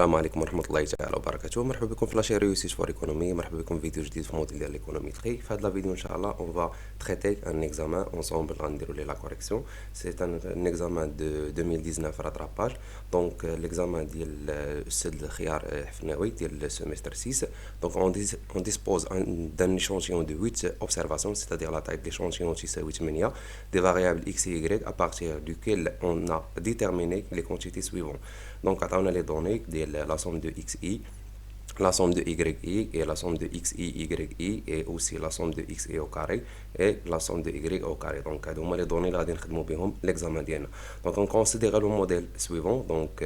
السلام عليكم ورحمة الله تعالى وبركاته. مرحبا بكم في لاشين ريوسيت فور ايكونومي. مرحبا بكم في فيديو جديد في موديل ديال ليكونومي تري. في هذا الفيديو ان شاء الله اون فا تريتي ان اكزامان اونصومبل غنديرو ليه لا كوريكسيون. سي ان اكزامان دو 2019 راتراباج. دونك ليكزامان ديال الاستاذ الخيار حفناوي ديال سيمستر 6. دونك اون ديسبوز دان ايشونتيون دو 8 اوبسيرفاسيون، سيتادير لا تاي دو ليشونتيون تساوي 8 دي فاريابل اكس اي y à partir duquel on a déterminé les quantités suivantes. Donc, on a les données de la somme de xi, la somme de yi et la somme de xi, yi et aussi la somme de xi au carré et la somme de y au carré. Donc, on a les données là, l'examen d'IENA. Donc, on considère le modèle suivant. Donc,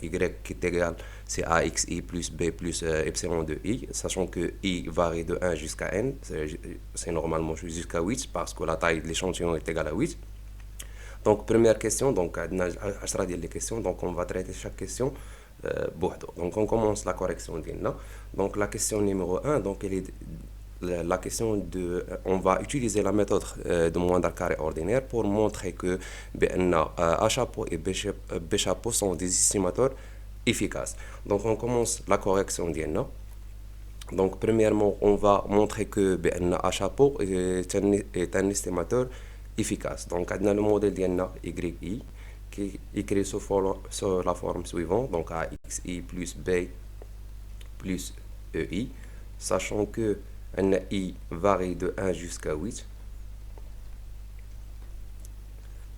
y qui est égal, c'est axi plus b plus epsilon de i, sachant que i varie de 1 jusqu'à n. C'est normalement jusqu'à 8 parce que la taille de l'échantillon est égale à 8. Donc, première question, donc, les questions, donc on va traiter chaque question. Donc, on commence la correction. Donc, la question numéro 1, donc, elle est la question de. On va utiliser la méthode de moindre carré ordinaire pour montrer que A chapeau et B chapeau sont des estimateurs efficaces. Donc, on commence la correction. Donc, premièrement, on va montrer que A chapeau est un estimateur efficace. Donc, on a le modèle YI qui est écrit sur la forme suivante. Donc, AXI plus B plus EI, sachant que I varie de 1 jusqu'à 8.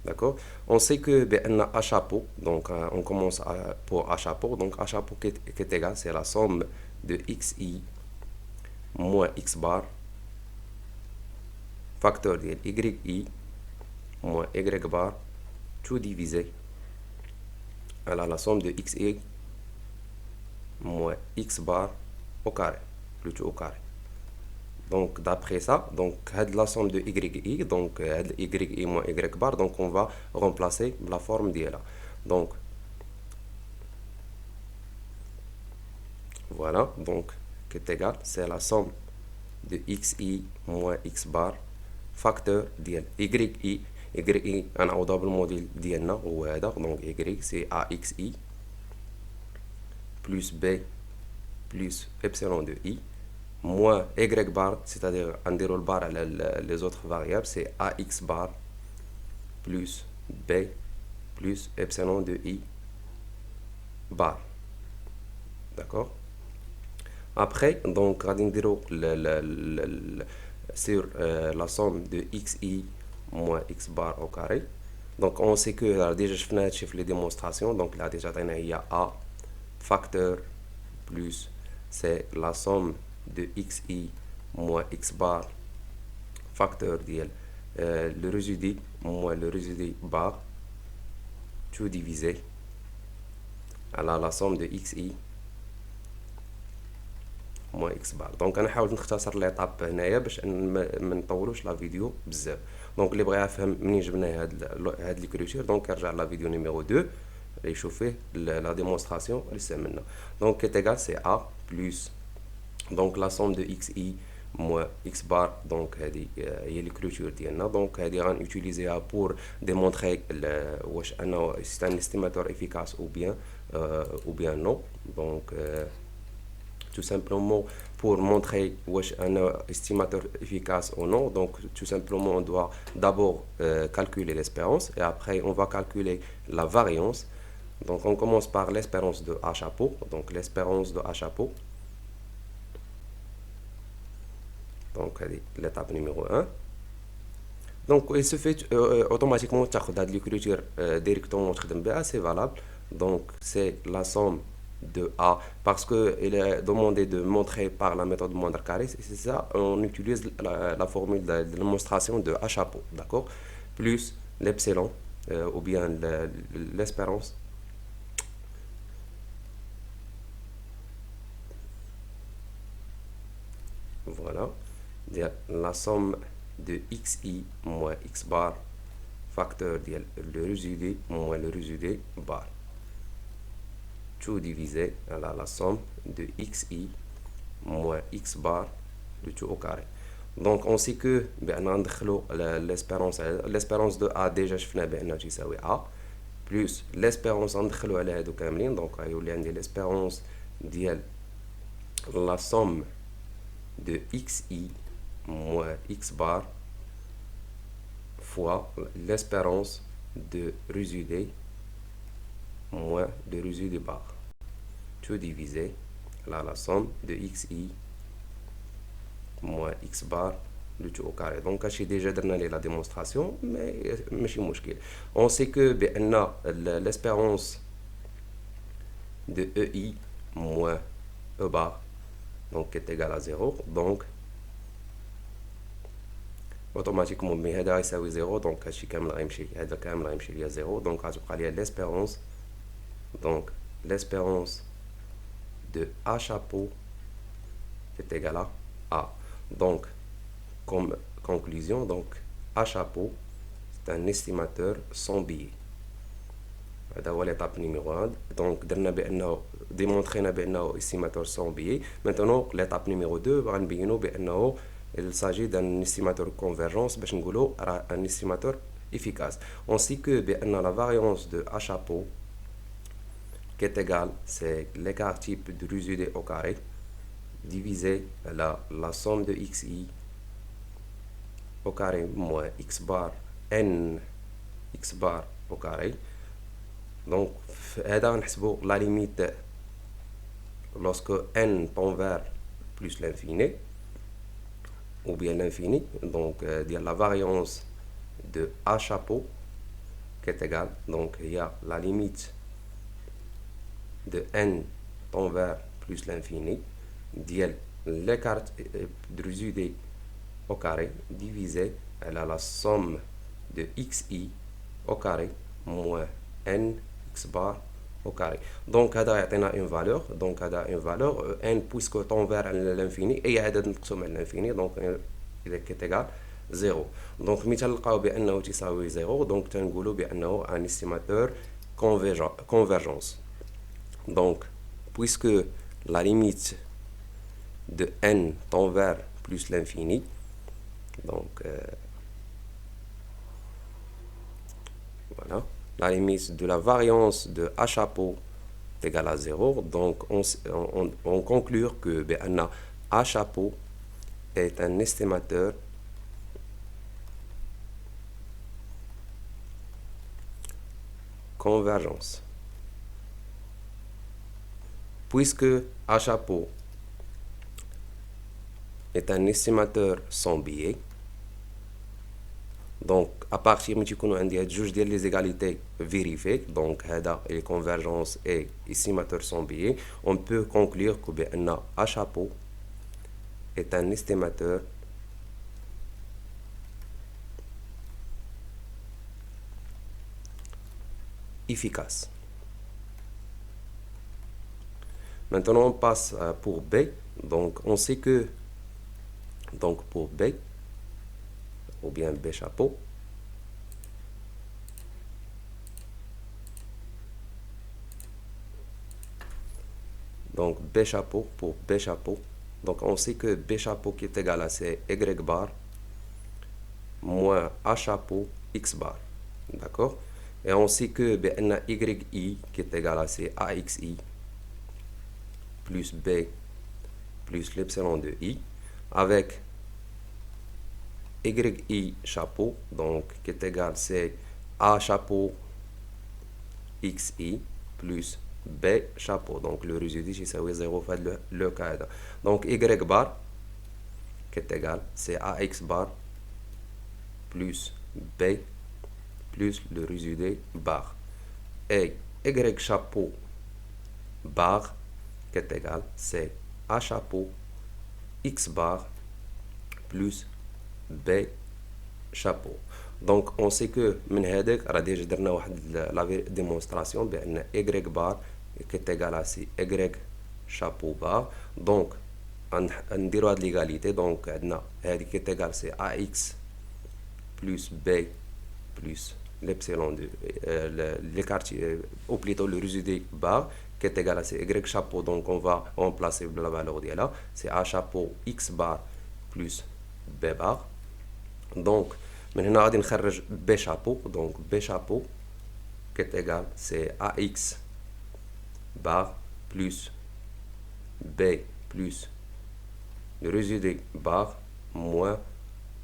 D'accord. On sait que A chapeau, donc on commence pour A chapeau. Donc, A chapeau qui est égal, c'est la somme de XI moins X bar, facteur de YI moins y bar, tout divisé à la somme de xi moins x bar au carré, le tout au carré. Donc d'après ça, donc la somme de yi, donc yi moins y bar, donc on va remplacer la forme d'IA. Donc voilà, donc qui est égal, c'est la somme de xi moins x bar, facteur d'IA yi. Y أنا أوضع بالموديل ديالنا هو هذا. دونك Y c'est AXI plus B plus epsilon de I moins Y bar, c'est-à-dire نديرو البار على les autres variables, c'est AX bar plus B plus epsilon de I bar. D'accord. Après, donc غادي نديرو sur la somme de XI moins x bar au carré. Donc on sait que déjà je fais les démonstrations. Donc là déjà il y a A facteur plus c'est la somme de xi moins x bar facteur d'IL le résidu moins le résidu bar tout divisé à la somme de xi moins x bar. Donc انا حاولت نختصر ليطاب هنايا باش ما نطولوش لا فيديو بزاف. دونك اللي بغى يفهم منين جبنا هاد ليكريتور دونك يرجع لا فيديو نيميرو 2 اللي يشوف فيه لا ديمونستراسيون اللي استعملنا. دونك كي تيغال سي ا بلس دونك لا سوم دو اكس اي موان اكس بار. دونك هادي هي ليكريتور ديالنا. دونك هادي غنوتيليزيها بور ديمونطري واش انه سي ان استيماتور افيكاس ou bien non. Donc tout simplement pour montrer un estimateur efficace ou non. Donc tout simplement on doit d'abord calculer l'espérance et après on va calculer la variance. Donc on commence par l'espérance de A chapeau. Donc l'espérance de A chapeau, donc l'étape numéro 1. Donc il se fait automatiquement l'écriture directement, c'est valable. Donc c'est la somme de A, parce qu'il est demandé de montrer par la méthode moindre carré, c'est ça, on utilise la formule de démonstration de A chapeau, d'accord, plus l'epsilon ou bien l'espérance voilà, la somme de xi moins x bar facteur de le résidu moins le résidu bar tout divisé à la somme de xi moins x bar le tout au carré. Donc on sait que l'espérance de A déjà je fais A plus l'espérance ندخلو على هادو كاملين دونك غيولي عندي l'espérance ديال la somme de xi moins x bar fois l'espérance de résidus moins de résidus bar, tout divisé là la somme de xi moins x bar le tout au carré. Donc j'ai déjà donné la démonstration mais ماشي مشكل. On sait que بأن l'espérance de ei moins e bar donc est égal à 0, donc automatiquement mais هذا يساوي 0 دونك هادشي كامل غيمشي هذا كامل غيمشي ليا 0 دونك غتبقى ليا l'espérance donc l'espérance de a chapeau est égal à a. Donc comme conclusion, donc a chapeau c'est un estimateur sans billet. هذا هو l'étape numéro 1. donc درنا بانه démontrينا بانه estimateur sans billet. maintenant l'étape numéro 2 غنبينوا بانه il s'agit d'un estimateur convergence باش نقولوا راه un estimateur efficace. on sait que بان la variance de a chapeau qui est égale c'est l'écart type de résidus au carré divisé la somme de xi au carré moins x bar n x bar au carré. donc هذا نحسبوا la limite lorsque n tend vers plus l'infini ou bien l'infini, donc la variance de a chapeau qui est égale, donc il y a la limite de n tend vers plus l'infini l'écart de résidus au carré divisé la somme de xi au carré moins n x bar au carré. donc هذا يعطينا une valeur, donc هذا une valeur n puisque tend vers l'infini اي عدد مقسوم على l'infini donc اذا كانت égal 0. donc ملي تلقاو بانه تساوي 0 donc تنقولوا بانه un estimateur convergence. donc puisque la limite de n tend vers plus l'infini, donc voilà, la limite de la variance de a chapeau est égale à 0, donc on conclut que a chapeau est un estimateur convergence. Puisque a chapeau est un estimateur sans biais, donc à partir de تكونوا عندي هاد جوج ديال les égalités vérifiées, donc هذا est convergence et estimateur sans biais, on peut conclure que بأن a chapeau est un estimateur efficace. Maintenant on passe pour B. donc on sait que donc pour B ou bien B chapeau, donc B chapeau pour B chapeau, donc on sait que B chapeau qui est égal à c'est Y bar moins A chapeau X bar, d'accord. et on sait que YI qui est égal à c'est AXI plus B plus l'epsilon de I avec YI chapeau, donc qui est égal c'est A chapeau XI plus B chapeau, donc le résidu c'est 0 fait le cas. donc Y bar qui est égal c'est AX bar plus B plus le résidu bar, et Y chapeau bar qui est égal c'est A chapeau X bar plus B chapeau. donc on sait que من هذاك راه ديجا درنا واحد لا démonstration بان Y bar qui est égal à Y chapeau bar, donc نديرو هاد l'égalité, donc عندنا هادي qui est égal c'est AX plus B plus l'epsilon de l'écart ou plutôt le résidu bar qui est égal à Y chapeau, donc on va remplacer la valeur de là, c'est A chapeau X bar plus B bar. donc من هنا غادي نخرج B chapeau, donc B chapeau qui est égal, c'est AX bar plus B plus le résidé bar moins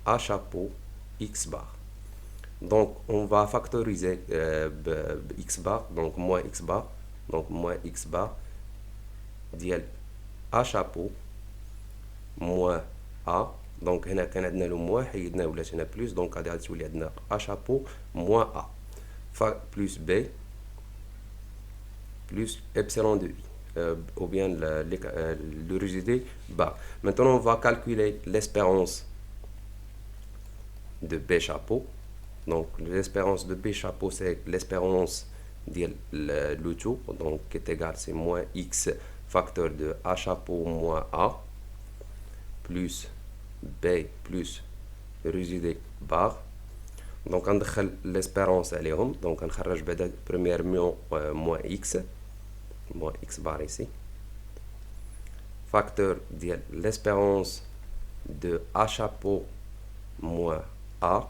A chapeau X bar. Donc, on va factoriser X bar, donc moins X bar, donc moins X bar, dial A chapeau moins A. Donc, هنا كان عندنا لو moins حيدنا ولات هنا plus, donc غادي تولي عندنا A chapeau moins A plus B plus epsilon de I, ou bien le résidé bas. Maintenant, on va calculer l'espérance de B chapeau. Donc, l'espérance de B chapeau, c'est l'espérance de le tout, donc qui est égal, c'est moins X facteur de A chapeau moins A, plus B plus le résidé bar. Donc, on ندخل l'espérance عليهم. Donc, on خرج بعدا premièrement moins X bar ici. Facteur de l'espérance de A chapeau moins A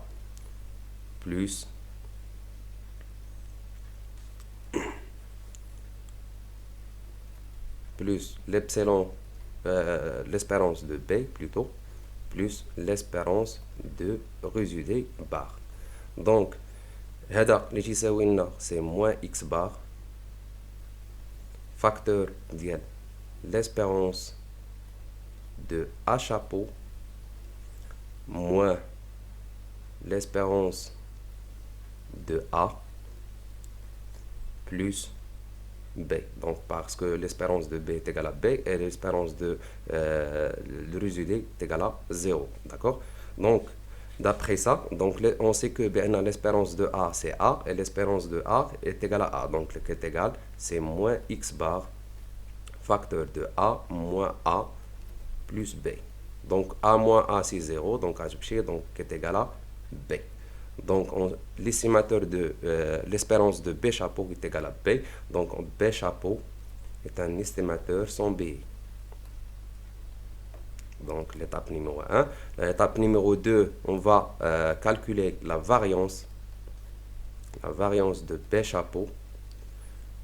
plus l'epsilon, l'espérance de B plutôt, plus l'espérance de résidé bar. Donc, هذا اللي تيساوي لنا c'est moins X bar facteur ديال l'espérance de A chapeau moins l'espérance de A plus B. Donc, parce que l'espérance de B est égale à B et l'espérance de le résidé est égale à 0. D'accord? Donc, d'après ça, donc, on sait que l'espérance de A, c'est A et l'espérance de A est égale à A. Donc, le qui est égal, c'est moins X bar facteur de A moins A plus B. Donc, A moins A, c'est 0. Donc, qui est égal à B. Donc, l'estimateur de l'espérance de B chapeau est égal à B. Donc, B chapeau est un estimateur sans B. Donc, l'étape numéro 1. L'étape numéro 2, on va calculer la variance de B chapeau.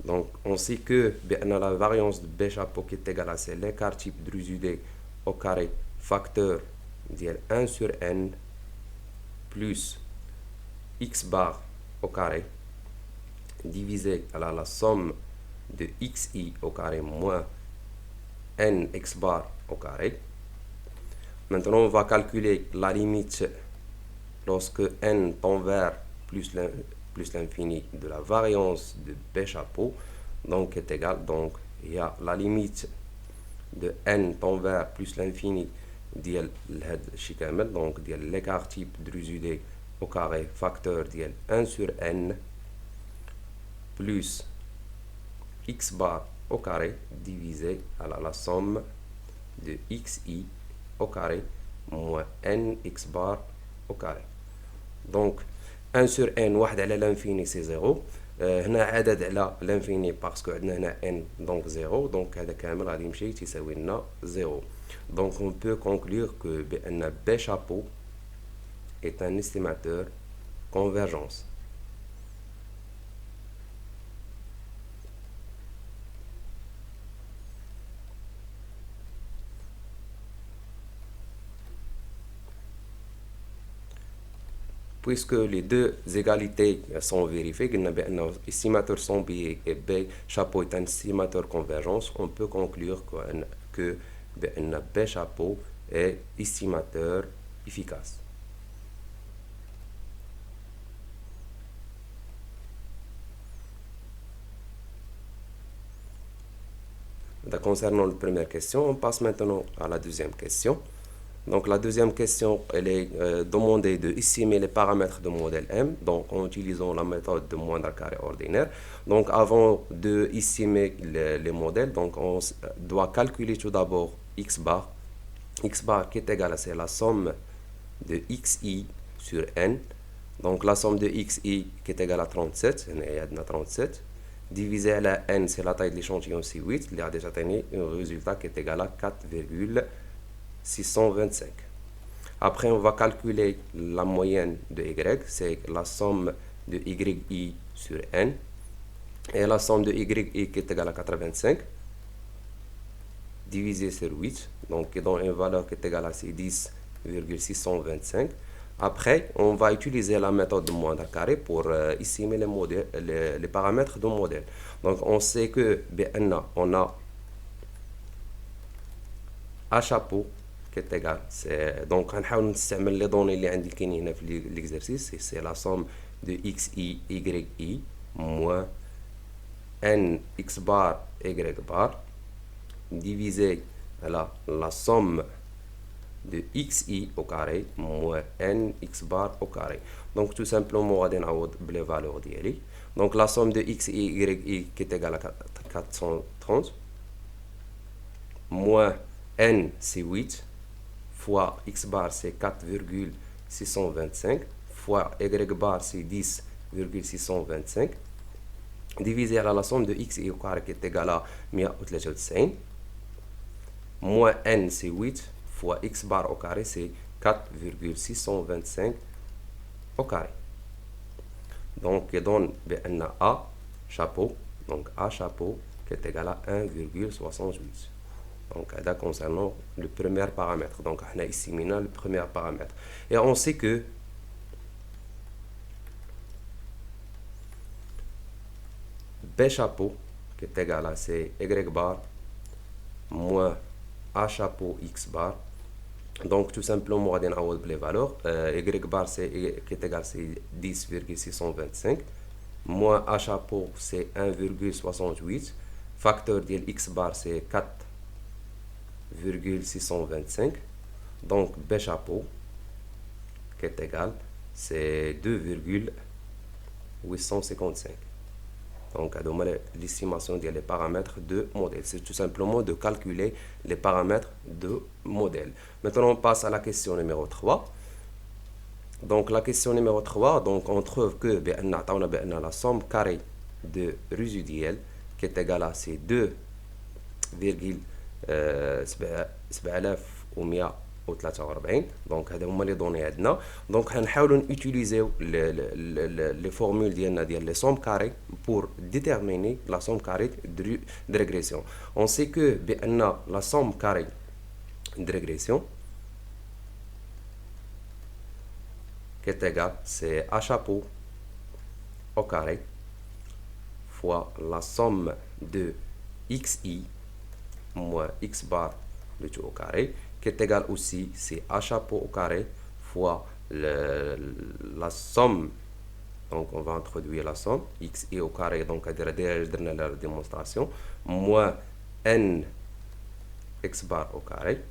Donc, on sait que la variance de B chapeau qui est égale à c'est l'écart type de résidé au carré facteur de 1 sur n plus X bar au carré divisé à la somme de xi au carré moins n x bar au carré. Maintenant, on va calculer la limite lorsque n tend vers plus l'infini de la variance de B chapeau, donc est égal, donc il y a la limite de n tend vers plus l'infini ديال هاد الشيء كامل, donc ديال l'écart type de résidé au carré facteur ديال 1 sur n plus x bar au carré divisé à la somme de xi au carré moins n x bar au carré. Donc 1 sur n واحد على l'infini c'est 0. هنا عدد على l'infini parce que عندنا هنا n donc 0, donc هذا كامل غادي يمشي تيساوي لنا 0. Donc on peut conclure que B chapeau est un estimateur convergence. Puisque les deux égalités sont vérifiées, l'estimateur sans biais et B chapeau est un estimateur convergence, on peut conclure que B chapeau est estimateur efficace. Concernant la première question, on passe maintenant à la deuxième question. Donc la deuxième question, elle est demandée d'estimer les paramètres de modèle M, donc en utilisant la méthode de moindre carré ordinaire. Donc avant d'estimer les modèles, donc on doit calculer tout d'abord x bar qui est égal à c'est la somme de xi sur n. Donc la somme de xi qui est égale à 37, divisé à la n, c'est la taille de l'échantillon, c'est 8, il y a déjà atteint un résultat qui est égal à 4,625. Après, on va calculer la moyenne de y, c'est la somme de yi sur n, et la somme de yi qui est égale à 85, divisé sur 8, donc qui donne une valeur qui est égale à 10,625. Après, on va utiliser la méthode de moins d'un carré pour estimer les paramètres du modèle. Donc, on sait que on a A chapeau qui est égal. Donc, on va utiliser les données qui sont dans l'exercice. C'est la somme de xi, yi, moins n x bar, y bar, divisé la somme de xi au carré moins n x bar au carré. Donc tout simplement, on va avoir les valeurs d'y. Donc la somme de xi, yi qui est égale à 430 moins n c'est 8 fois x bar c'est 4,625 fois y bar c'est 10,625 divisé à la somme de xi au carré qui est égale à 193 moins n c'est 8 fois x bar au carré c'est 4,625 au carré. Donc il donne A chapeau, donc A chapeau qui est égal à 1,68. Donc là concernant le premier paramètre. Donc on a ici maintenant le premier paramètre. Et on sait que B chapeau qui est égal à c'est y bar moins A chapeau x bar. Donc tout simplement, on va avoir les valeurs. Y bar qui est égal à 10,625 moins A chapeau c'est 1,68. Facteur de x bar c'est 4,625. Donc B chapeau qui est égal c'est 2,855. Donc, l'estimation des paramètres de modèle. C'est tout simplement de calculer les paramètres de modèle. Maintenant, on passe à la question numéro 3. Donc, la question numéro 3, donc, on trouve que la somme carrée de résiduel qui est égale à 2,743. Donc هذا هما لي دوني عندنا. دونك غنحاولوا نوتيليزيو لي فورمول ديالنا لي سوم كاري pour déterminer la somme carrée de régression. On sait que la somme carrée de régression qui est égale c'est A chapeau au carré fois la somme de xi moins x bar le tout au carré qui est égal aussi, c'est A chapeau au carré fois la somme, donc on va introduire la somme, x et au carré, donc à dire la démonstration, moins n x bar au carré.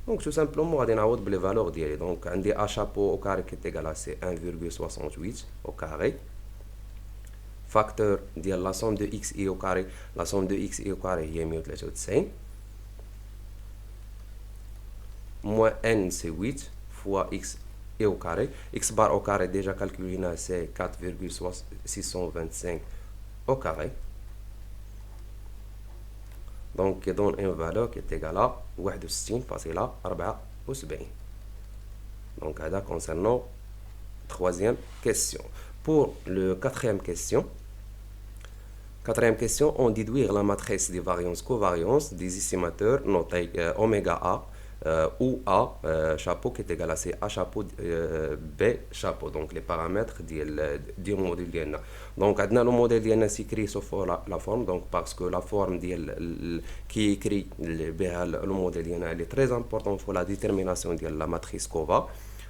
Donc tout simplement, on va avoir les valeurs d'y. Donc on dit A chapeau au carré qui est égal à 1,68 au carré. Facteur de la somme de x et au carré, la somme de x et au carré, il y a 193. Moins n c'est 8 fois x et au carré. X bar au carré déjà calculé c'est 4,625 au carré. Donc il donne une valeur qui est égale à 61,74. Donc là concernant troisième question. Pour le quatrième question, on déduire la matrice des variance-covariance des estimateurs notés oméga A ou A chapeau qui est égal à C A chapeau B chapeau. Donc les paramètres du modèle d'INA. Donc le modèle d'INA s'écrit sauf la forme, donc parce que la forme qui écrit le modèle d'INA est très importante pour la détermination de la matrice COVA.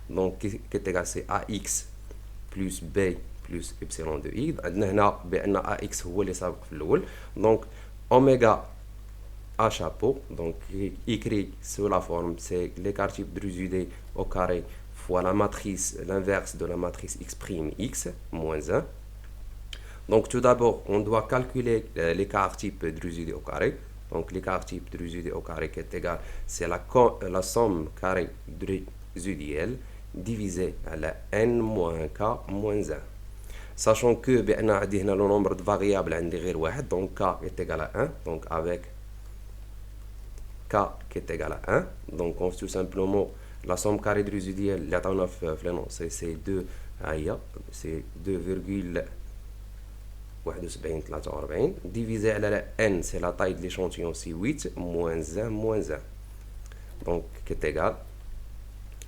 Donc qui est égal à AX plus B plus epsilon de I. AX هو اللي سابق في الأول. Donc oméga A chapeau, donc écrit sous la forme, c'est l'écart type de résidus au carré fois la matrice, l'inverse de la matrice x', x, moins 1. Donc tout d'abord, on doit calculer l'écart type de résidus au carré. Donc l'écart type de résidus au carré qui est égal, c'est la somme carré de résiduel divisé à la n moins k moins 1. Sachant que le nombre de variables est donc k est égal à 1, donc avec k qui est égal à 1, donc on tout simplement la somme carrée de résiduel c'est 2 c'est 2,71 divisé à la n, c'est la taille de l'échantillon, c'est 8 moins 1 moins 1. Donc, qui est égal,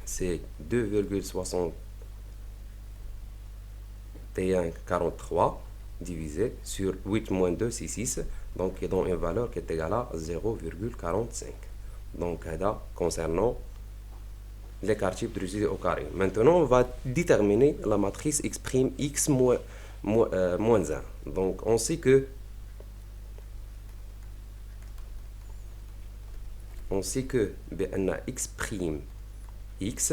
c'est 2,6143 divisé sur 8 moins 2, c'est 6. Donc, il donne une valeur qui est égale à 0,45. Donc, concernant l'écart type de résidus au carré. Maintenant, on va déterminer la matrice x' x moins 1. Donc, on sait que x', x,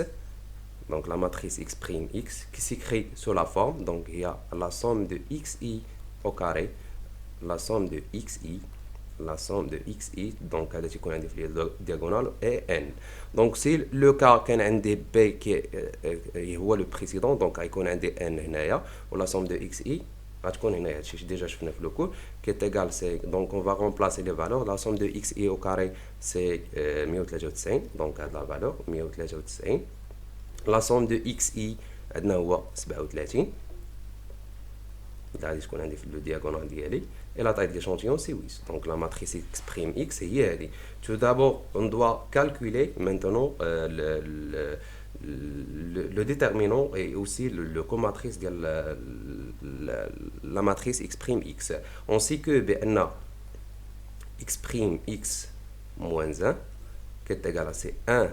donc la matrice x', x, qui s'écrit sous la forme, donc il y a la somme de xi au carré, la somme de xi, la somme de xi, donc elle est diagonale, et n. Donc si le cas qu'un n d b qui est le précédent, donc il y a un d n هنايا, ou la somme de xi, déjà je finis le cours, qui est égal, donc on va remplacer les valeurs. La somme de xi au carré, c'est 193, donc la valeur 193. La somme de xi, عندنا هو 37. غادي تكون عندي في لو دياغونال ديالي. Et la taille de l'échantillon, c'est 8. Donc la matrice x', x, c'est hier. Tout d'abord, on doit calculer maintenant le déterminant et aussi le comatrice de la matrice x', x. On sait que x', x moins 1, qui est égal à 1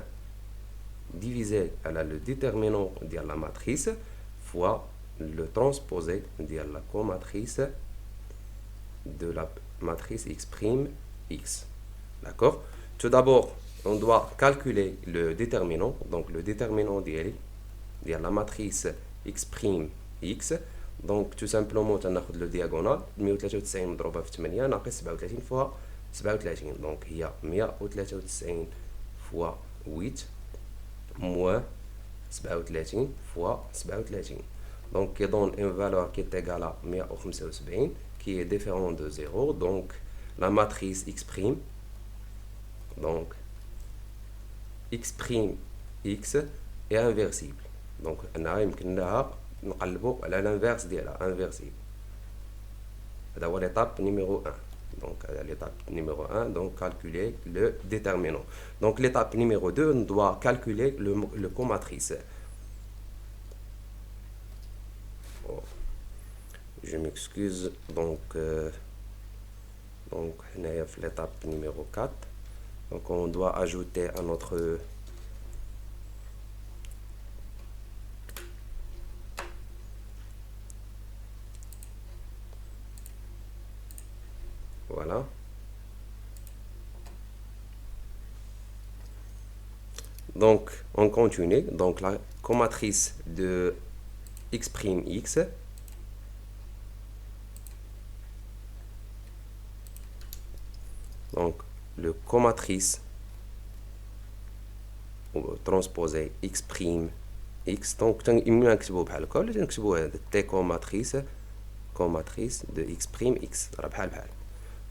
divisé à le déterminant de la matrice fois le transposé de la comatrice de la matrice x', x. D'accord? Tout d'abord, on doit calculer le déterminant. Donc, le déterminant de la matrice x', x. Donc, tout simplement, on a le diagonal. 193 مضروبة في 8 ناقص 37 fois 37. Donc, il y a 193 fois 8 moins 37 fois 37. Donc, il donne une valeur qui est égale à 175, qui est différente de 0. Donc, la matrice x', donc x', x est inversible. Donc, on a à l'inverse de inversible. C'est l'étape numéro 1. Donc, l'étape numéro 1, donc calculer le déterminant. Donc, l'étape numéro 2, on doit calculer le comatrice. Oh. Je m'excuse. Donc, on est l'étape numéro 4. Donc, on doit ajouter à notre voilà. Donc, on continue. Donc, la comatrice de x', x. Donc, le comatrice transposé x', x. Donc, il y a T comatrice de x', x.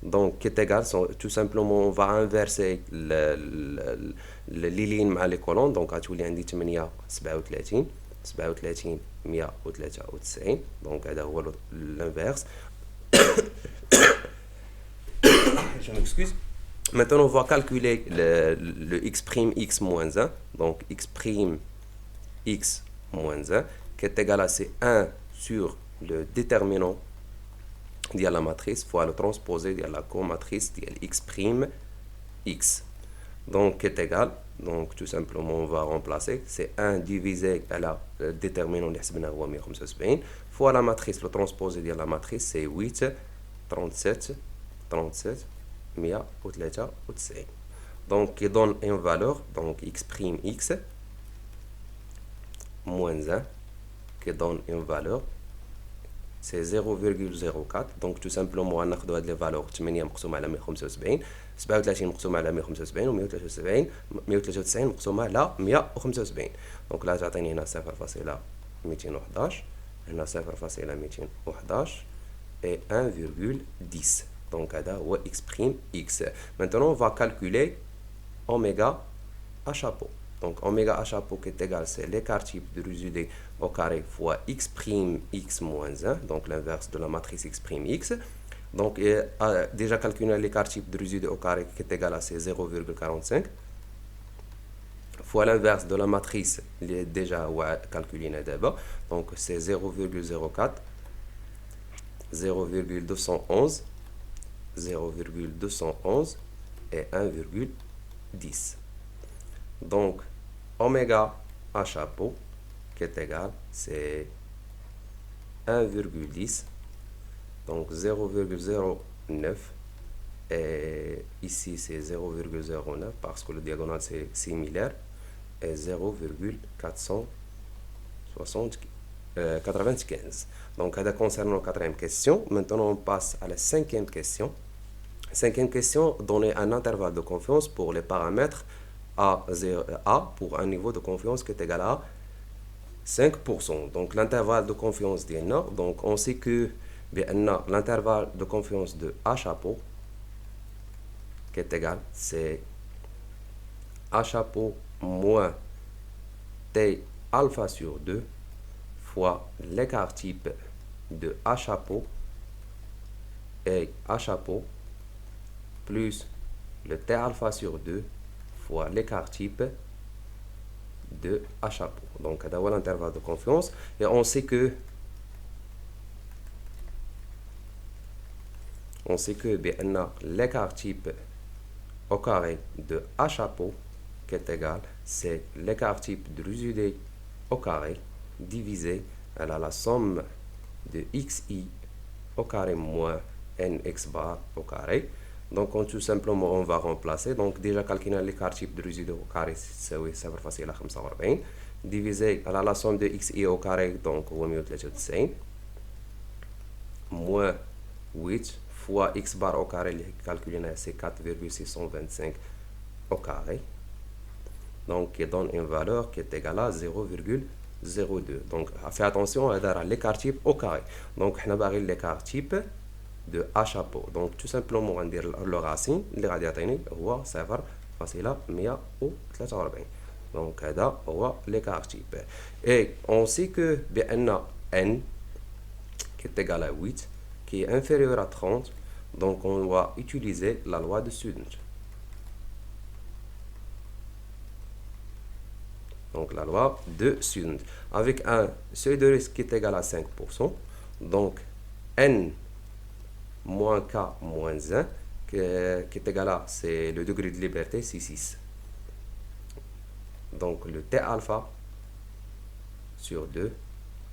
Donc, qui est égal, tout simplement, on va inverser les lignes مع les colonnes. Donc, غتولي عندي 8 37 37 193. Donc, هذا هو l'inverse. Je m'excuse. Maintenant, on va calculer le x', x moins 1. Donc, x', x moins 1, qui est égal à 1 sur le déterminant de la matrice fois le transposé de la comatrice de x', x. Donc, qui est égal, donc tout simplement, on va remplacer. C'est 1 divisé à la déterminant de 175 fois la matrice, le transposé de la matrice, c'est 8, 37, 37. 193. Donc, il donne une valeur, donc x', x moins 1, qui donne une valeur, c'est 0,04. Donc, tout simplement, on va prendre les valeurs 8 مقسومة على 175, 37 مقسومة على 175, و 193 مقسومة على 175. Donc, là, تعطيني هنا 0,211, هنا 0,211 et 1,10. Donc, هذا هو x', x. Maintenant, on va calculer oméga à chapeau. Donc oméga a chapeau qui est égal, c'est l'écart type de résumé d au carré fois x prime x moins 1, donc l'inverse de la matrice x prime x. Donc déjà calculé l'écart type de résumé d au carré qui est égal à c'est 0,45 fois l'inverse de la matrice qui est déjà calculé d'abord, donc c'est 0,04, 0,211, 0,211 et 1,10. Donc, oméga a chapeau, qui est égal, c'est 1,10, donc 0,09, et ici c'est 0,09 parce que le diagonale c'est similaire, et 0,495. Donc, ça concerne la quatrième question. Maintenant, on passe à la cinquième question. Cinquième question, donner un intervalle de confiance pour les paramètres A pour un niveau de confiance qui est égal à 5%. Donc, l'intervalle de confiance d'N, donc on sait que l'intervalle de confiance de A chapeau qui est égal, c'est A chapeau moins T alpha sur 2 fois l'écart type de A chapeau et A chapeau plus le T alpha sur 2 fois l'écart type de A chapeau. Donc, c'est l'intervalle de confiance. Et on sait que l'écart type au carré de A chapeau qui est égal, c'est l'écart type de résumé au carré divisé à la somme de xi au carré moins nx bar au carré. Donc, tout simplement, on va remplacer. Donc, déjà calculer l'écart type de résumé au carré, c'est facile à 45, divisé à la somme de xi au carré, donc 193, moins 8 fois x bar au carré, calculé c'est 4,625 au carré. Donc, qui donne une valeur qui est égale à 0,02. Donc, fais attention à l'écart type au carré. Donc, on a l'écart type de A chapeau. Donc, tout simplement, on va dire le racine, les radiatines, هو 0,143. Donc, هذا هو l'écart type. Et on sait que n qui est égal à 8, qui est inférieur à 30, donc on va utiliser la loi de Sudens. Donc, la loi de Sudens. Avec un seuil de risque qui est égal à 5%, donc n moins k moins 1, qui est égal à, c'est le degré de liberté, c'est 6. Donc, le T alpha sur 2,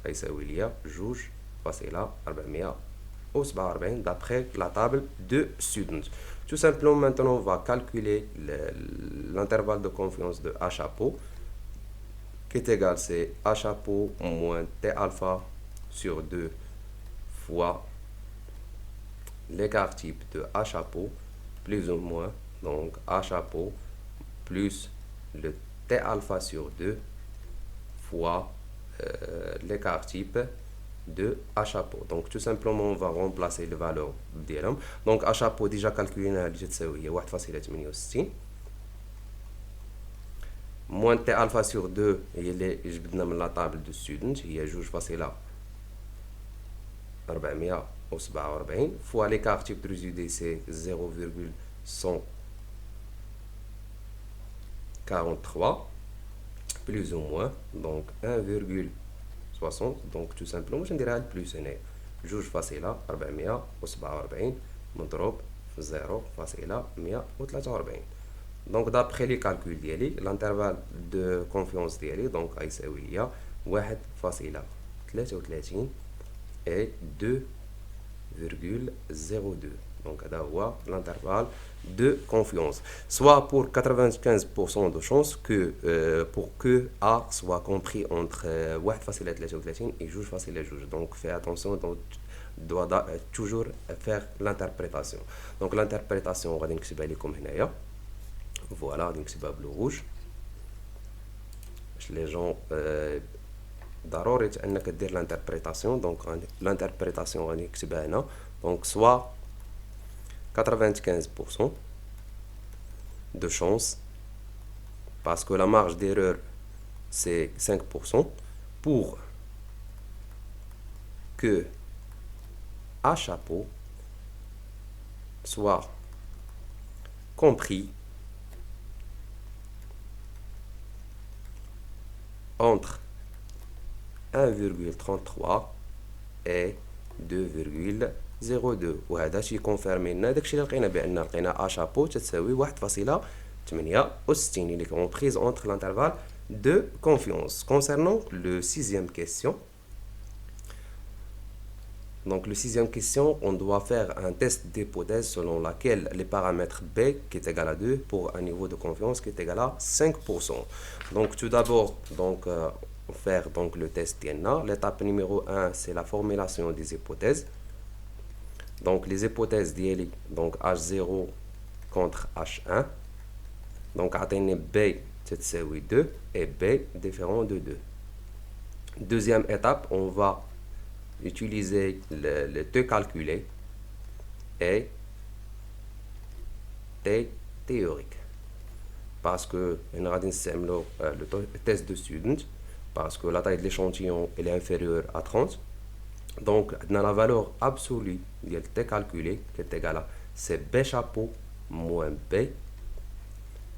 il y a juge, passé là, 447 d'après la table de Sudens. Tout simplement, maintenant, on va calculer l'intervalle de confiance de A chapeau, qui est égal, c'est A chapeau moins T alpha sur 2 fois l'écart type de A chapeau plus ou moins, donc A chapeau plus le T alpha sur 2 fois l'écart type de A chapeau. Donc, tout simplement, on va remplacer les valeurs d'Elam. Donc, A chapeau déjà calculé, c'est 1,68. Moins T alpha sur 2, il est la table de Sudens, il y a juge facile là. 447 fois l'écart type de résumé, c'est 0,143 plus ou moins, donc 1,60. Donc, tout simplement, je dirais plus n. Juge facile là, 447 مضروب في 0,143. Donc, d'après les calculs d'Eli, l'intervalle de confiance d'Eli, donc il y a 1,33 et 2,02. Donc, l'intervalle de confiance. Soit pour 95% de chances que pour que A soit compris entre 1,33 et juge facile à juge. Donc, fais attention, donc, doit toujours faire l'interprétation. Donc, l'interprétation, on va dire que c'est comme هنايا. Voilà, donc c'est bleu rouge. Les gens ضروري انك دير l'interprétation. Donc l'interprétation غادي نكتبها هنا. Donc soit 95% de chance parce que la marge d'erreur, c'est 5%, pour que A chapeau soit compris entre 1,33 et 2,02 وهذا شي كونفيرمي لنا داكشي اللي لقينا بان لقينا ا شابو تساوي 1,68 اللي comprise entre l'intervalle de confiance. Concernant le sixième question, donc le sixième question, on doit faire un test d'hypothèse selon laquelle les paramètres B qui est égal à 2 pour un niveau de confiance qui est égal à 5%. Donc tout d'abord, faire donc le test DNA. L'étape numéro 1, c'est la formulation des hypothèses. Donc les hypothèses d'IELI, donc H0 contre H1. Donc atteindre B تساوي 2 et B différent de 2. Deuxième étape, on va utiliser le T calculé et T théorique. Parce que on va utiliser le test de student, parce que la taille de l'échantillon est inférieure à 30. Donc, dans la valeur absolue de T calculé, qui est égale à c'est B chapeau moins B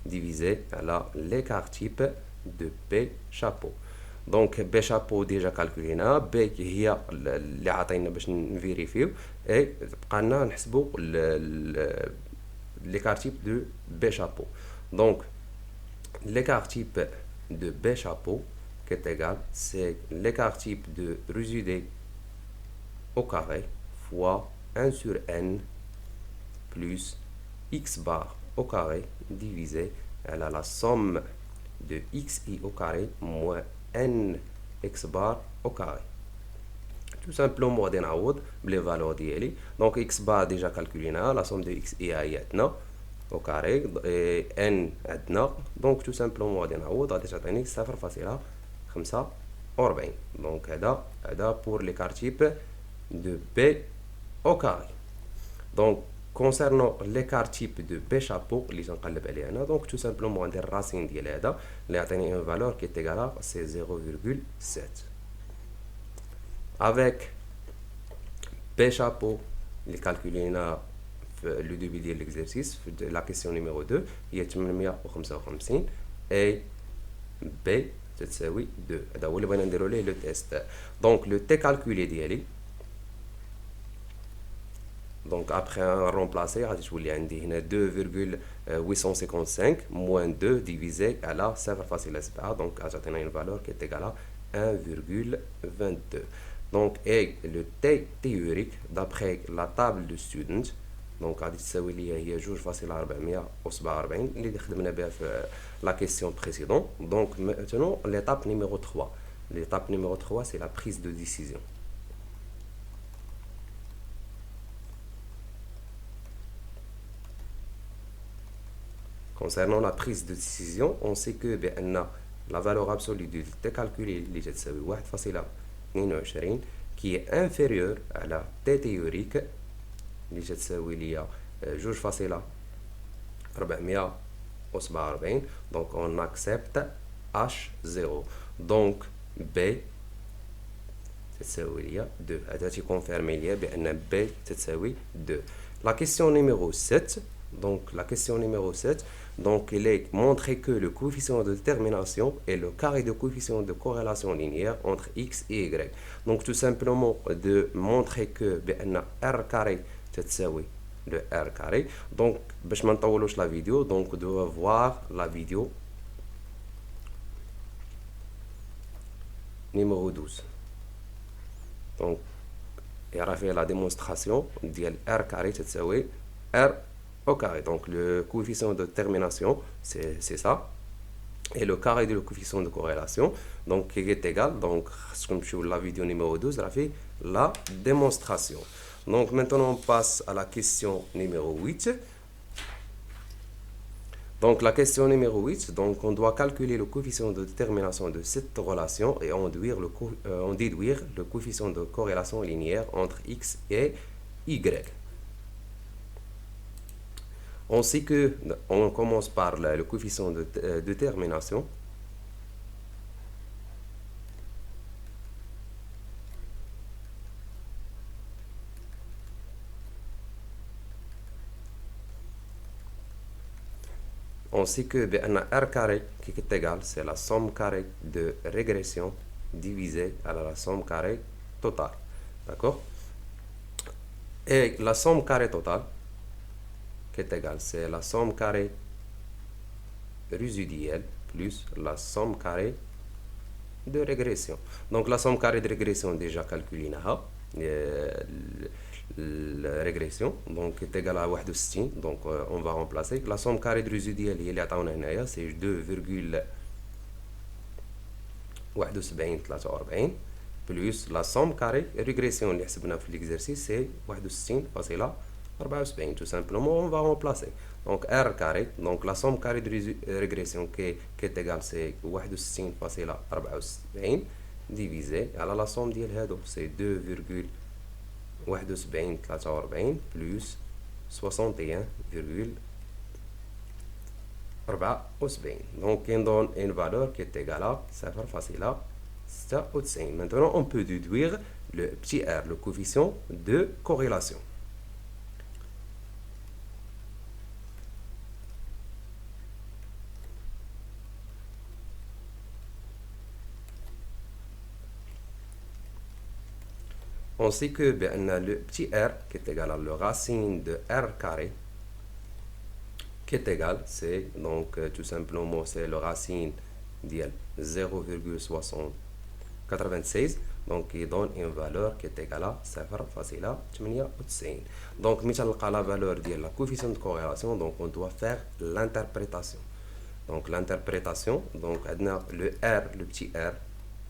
divisé à l'écart type de B chapeau. Donc B chapeau déjà calculé, B qui est اللي عطينا باش نفيريفيو et بقى نحسبوا l'écart type de B chapeau. Donc l'écart type de B chapeau qui est égal, c'est l'écart type de résidé au carré fois 1 sur n plus x bar au carré divisé à la somme de xi au carré moins n x bar au carré. Tout simplement, on va les valeurs d'IELI. Donc x bar déjà calculé, la somme de x et a au carré et n adna. Donc tout simplement, on va déjà tenir 0,45. Donc c'est pour l'écart type de B au carré. Donc concernant l'écart type de B chapeau, donc tout simplement on a des racines qui ont une valeur qui est égale à 0,7. Avec B chapeau, les calculé le début de l'exercice, de la question numéro 2, il y a 855 et B, c'est 2. On va dérouler le test. Donc le T calculé d'IELI. Donc après un remplacé, je vais dire 2,855 moins 2 divisé à la 0,7. Donc j'ai une valeur qui est égale à 1,22. Donc et le T théorique d'après la table de student, donc غادي تساوي لي هي 2,447 اللي خدمنا بها في la question précédente. Donc maintenant l'étape numéro 3. L'étape numéro 3, c'est la prise de décision. Concernant la prise de décision, on sait que la valeur absolue du T calculé qui est inférieure à la T théorique donc on accepte H0. Donc B تساوي 2. هذا confirmé ليا بأن B تساوي 2. La question numéro 7. Donc la question numéro 7, donc il est montré que le coefficient de détermination est le carré de coefficient de corrélation linéaire entre x et y. Donc tout simplement de montrer que R carré تساوي le R carré. Donc باش ما نطولوش la vidéo, donc on doit voir la vidéo numéro 12. Donc il y a fait la démonstration ديال R carré تساوي R au carré. Donc le coefficient de détermination, c'est ça. Et le carré de le coefficient de corrélation, donc qui est égal, donc comme sur la vidéo numéro 12, on a fait la démonstration. Donc maintenant on passe à la question numéro 8. Donc la question numéro 8, donc on doit calculer le coefficient de détermination de cette relation et en déduire le coefficient de corrélation linéaire entre x et y. On sait que on commence par le coefficient de termination. On sait que R carré qui est égal, c'est la somme carrée de régression divisée à la somme carrée totale. D'accord? Et la somme carrée totale qui est égale, c'est la somme carrée résiduelle plus la somme carrée de régression. Donc la somme carrée de régression déjà calculée la régression donc est égale à 61. Donc on va remplacer la somme carrée de résiduelle اللي عطاونا هنايا c'est 2,71 plus la somme carrée régression اللي حسبنا في l'exercice c'est 61,74. Tout simplement on va remplacer. Donc R carré, donc la somme carrée de régression qui est égale c'est 61,74 divisé à la somme ديال هادو c'est 2,71 plus 61,74. Donc on donne une valeur qui est égale à 0,96. Maintenant on peut déduire le petit r, le coefficient de corrélation. On sait que le petit r qui est égal à la racine de r carré qui est égal, c'est donc tout simplement c'est la racine de 0,96. Donc il donne une valeur qui est égale à 0,98. Donc مثال la valeur de la coefficient de corrélation, donc on doit faire l'interprétation. Donc l'interprétation, donc le r, le petit r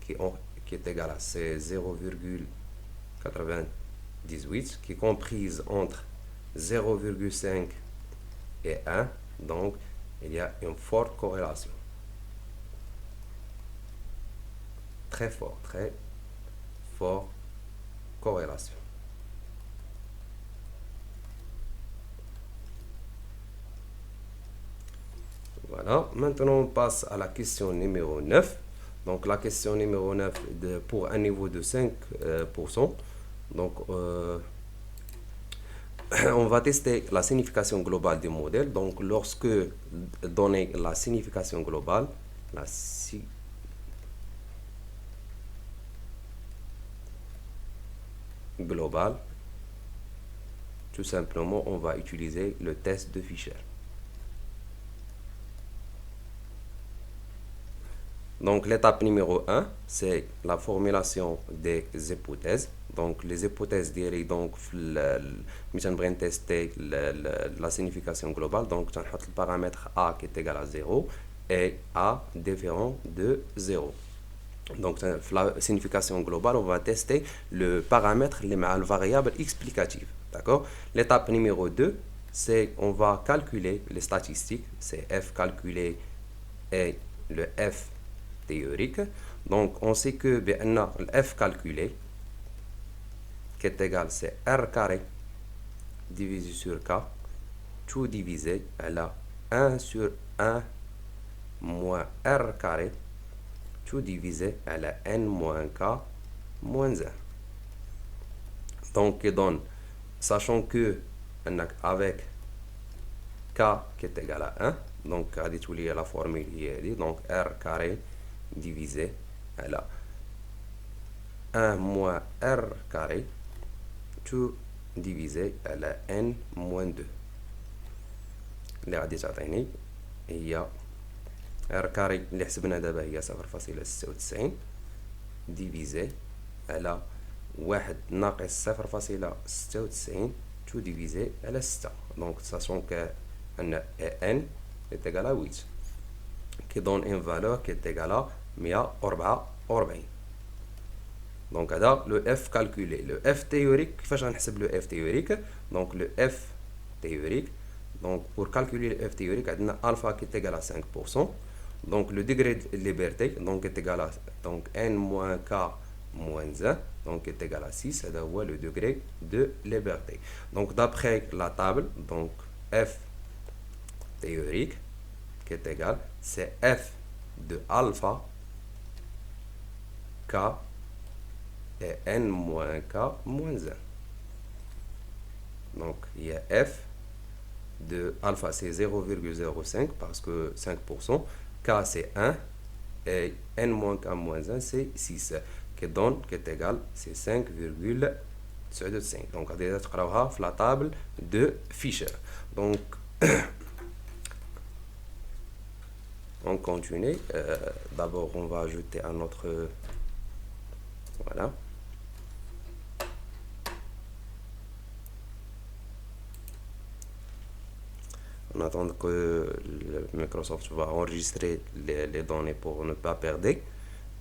qui est égal à 0,98 qui est comprise entre 0,5 et 1, donc il y a une forte corrélation. Très fort corrélation. Voilà, maintenant on passe à la question numéro 9. Donc la question numéro 9 pour un niveau de 5%. Donc on va tester la signification globale du modèle. Donc lorsque donner la signification globale, globale, tout simplement on va utiliser le test de Fisher. Donc l'étape numéro 1, c'est la formulation des hypothèses. Donc les hypothèses ديالي donc ملي نبغي tester la signification globale, donc تنحط le paramètre a qui est égal à 0 et a différent de 0. Donc la signification globale, on va tester le paramètre les variable explicative. D'accord? L'étape numéro 2, c'est on va calculer les statistiques, c'est f calculé et le f théorique. Donc on sait que le f calculé qui est égal c'est r carré divisé sur k, tout divisé à la 1 sur 1 moins r carré, tout divisé à la n moins k moins 1. Donc il donne, sachant que avec k qui est égal à 1, donc à détouiller la formule hier, donc r carré divisé à la 1 moins r carré, tout divisé à la n moins 2. اللي غادي تعطيني هي r carré اللي حسبنا دابا هي 0.96 divisé على 1 ناقص 0.96 tout divisé على 6. Donc sachant que n est égal à 8 qui donne une valeur qui est égale à 144. Donc هذا le f calculé. Le f théorique, كيفاش غنحسب le f théorique? Donc le f théorique, donc pour calculer le f théorique عندنا alpha qui est égal à 5%. Donc le degré de liberté donc est égal à donc n moins k moins 1 donc est égal à 6. هذا هو le degré de liberté. Donc d'après la table, donc f théorique qui est égal, c'est f de alpha k et n moins k moins 1. Donc, il y a f de alpha, c'est 0,05 parce que 5%, k c'est 1 et n moins k moins 1 c'est 6 qui est égal, c'est 5,5. Donc, on va la table de Fisher. Donc, on continue. D'abord, on va ajouter un autre. Voilà. On attend que Microsoft va enregistrer les données pour ne pas perdre.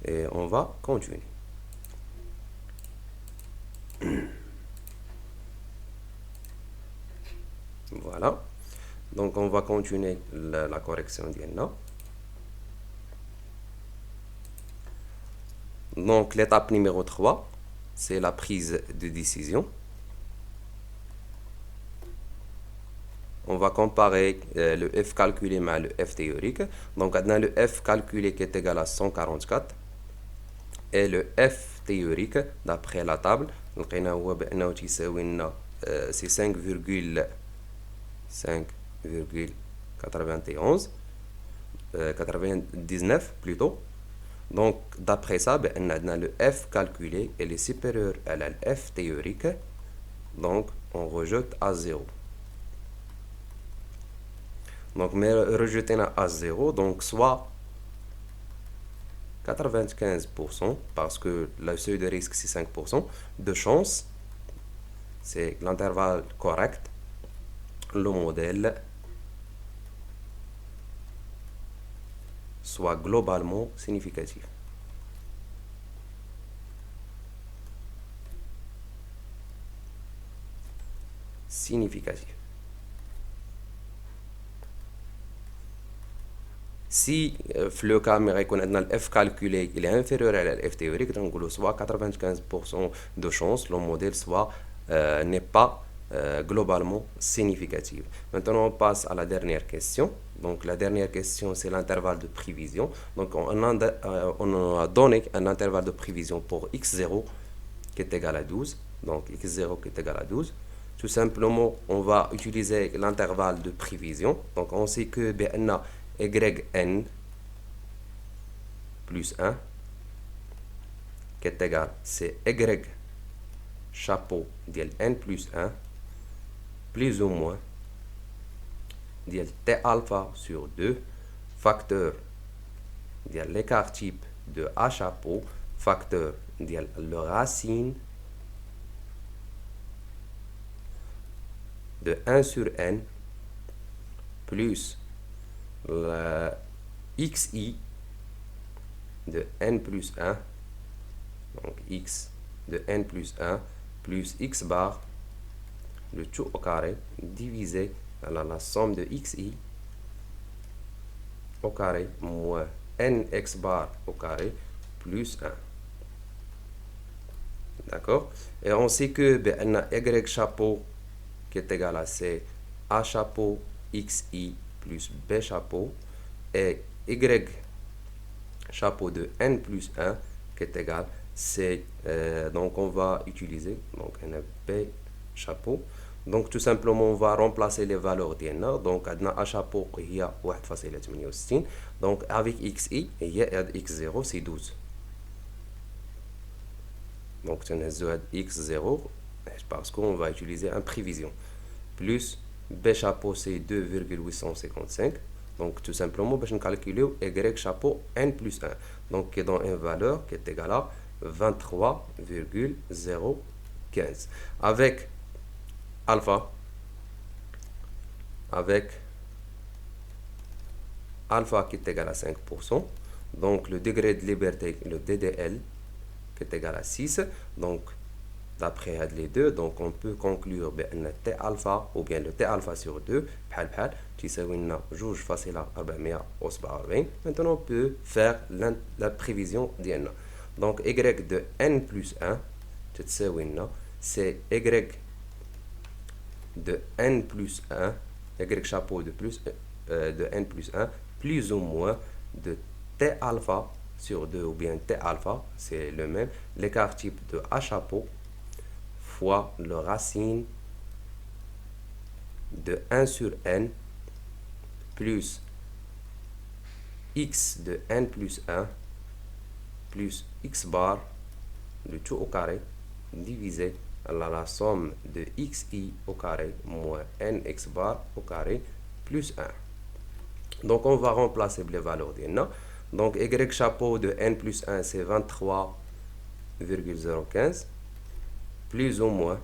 Et on va continuer. Voilà. Donc, on va continuer la correction d'IENA. Donc, l'étape numéro 3, c'est la prise de décision. On va comparer le f calculé avec le f théorique. Donc, on a le f calculé qui est égal à 144 et le f théorique d'après la table. Donc, c'est 5,99 plutôt. Donc, d'après ça, on a le f calculé et est supérieur à le f théorique. Donc, on rejette à 0. Donc, mais rejeter à 0, donc soit 95%, parce que le seuil de risque c'est 5%, de chance, c'est l'intervalle correct, le modèle soit globalement significatif. Si le cas le f calculé il est inférieur à la f théorique, donc soit 95% de chance le modèle soit n'est pas globalement significatif. Maintenant on passe à la dernière question. Donc la dernière question c'est l'intervalle de prévision. Donc on a donné un intervalle de prévision pour x0 qui est égal à 12. Donc x0 qui est égal à 12. Tout simplement on va utiliser l'intervalle de prévision. Donc on sait que BN yn plus 1 qui est égal, c'est y chapeau de n plus 1 plus ou moins de t alpha sur 2 facteur de l'écart type de a chapeau facteur de la racine de 1 sur n plus le xi de n plus 1, donc x de n plus 1 plus x bar, le tout au carré, divisé par la somme de xi au carré moins nx bar au carré plus 1. D'accord? Et on sait que on a y chapeau qui est égal à c a chapeau xi plus b chapeau et y chapeau de n plus 1 qui est égal c'est donc on va utiliser donc un b chapeau. Donc tout simplement on va remplacer les valeurs ديالنا. donc عندنا a chapeau هي 1.68 donc avec xi هي x0 c'est 12. donc تنهزو x0 parce qu'on va utiliser un prévision plus B chapeau c'est 2,855. Donc tout simplement, je vais calculer Y chapeau n plus 1. Donc qui donne une valeur qui est égale à 23,015. Avec alpha qui est égal à 5%. Donc le degré de liberté, le DDL, qui est égal à 6. Donc d'après les deux, donc on peut conclure que T alpha ou bien le T alpha sur 2 qui s'éloigne juge facile à 447. Maintenant on peut faire la prévision d'N. Donc y de n plus 1 c'est y de n plus 1 y chapeau de plus de n plus 1 plus ou moins de t alpha sur 2 ou bien t alpha, c'est le même, l'écart type de A chapeau fois le racine de 1 sur n plus x de n plus 1 plus x bar, le tout au carré, divisé par la somme de xi au carré moins nx bar au carré plus 1. Donc on va remplacer les valeurs d'N. Donc y chapeau de n plus 1 c'est 23,015 plus ou moins.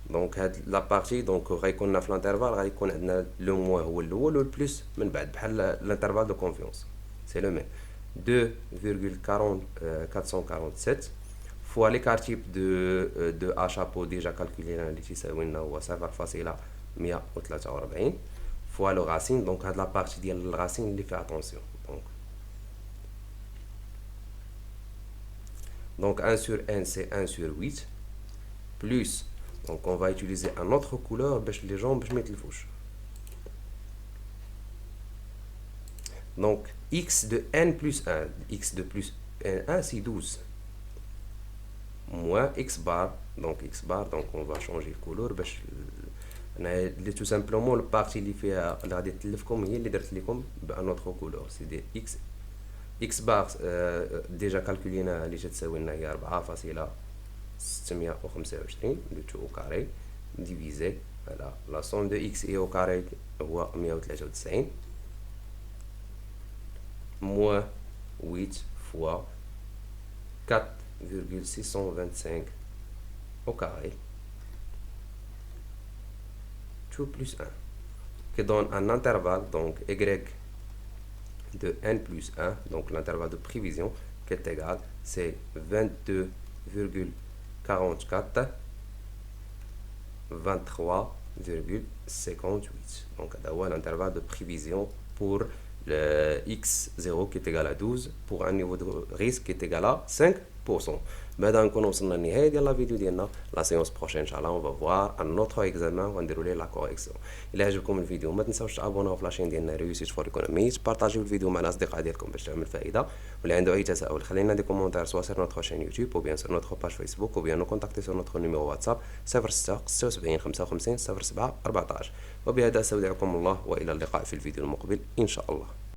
Donc la partie donc غيكون في l'intervalle غيكون عندنا le moins هو الاول والبلس من بعد بحال l'intervalle de confiance. C'est le même. 2,447 fois l'écart type de A chapeau déjà calculé اللي تيساوي لنا هو 0,143 fois le racine. Donc هاد la partie ديال الرacine اللي فيها attention. Donc 1 sur n c'est 1 sur 8 plus, donc on va utiliser un autre couleur باش les gens باش ما يتلفوش. Donc x de n plus 1, x de plus n1 c'est 12 moins x bar, donc on va changer de couleur باش tout simplement le partie اللي فيها اللي غادي تلفكم هي اللي درت لكم بان autre couleur, c'est des x bar déjà calculينا اللي تساوي لنا هي 4,625 le tout au carré divisé voilà la somme de x et au carré هو 193 moins 8 fois 4,625 au carré tout plus 1 qui donne un intervalle donc y de n plus 1, donc l'intervalle de prévision qui est égal, c'est 22,44 23,58. Donc d'avoir l'intervalle de prévision pour le x0 qui est égal à 12 pour un niveau de risque qui est égal à 5%. بعد نكون وصلنا للنهاية ديال لا فيديو ديالنا. لا سيونس بروشين ان شاء الله اون فا فوار ان اوتر اكزامان ونديرولي لا كوريكسيون. الا عجبكم الفيديو ما تنساوش تابوناو في لاشين ديالنا ريوسيت فور ايكونومي، تبارطاجيو الفيديو مع الاصدقاء ديالكم باش تعمل فائده. واللي عنده اي تساؤل خلينا دي كومونتير سوا سير نوتر شين يوتيوب او بيان سور نوتر باج فيسبوك او بيان نو كونتاكتي سور نوتر نيميرو واتساب 06 76 55 07 14. وبهذا استودعكم الله والى اللقاء في الفيديو المقبل ان شاء الله.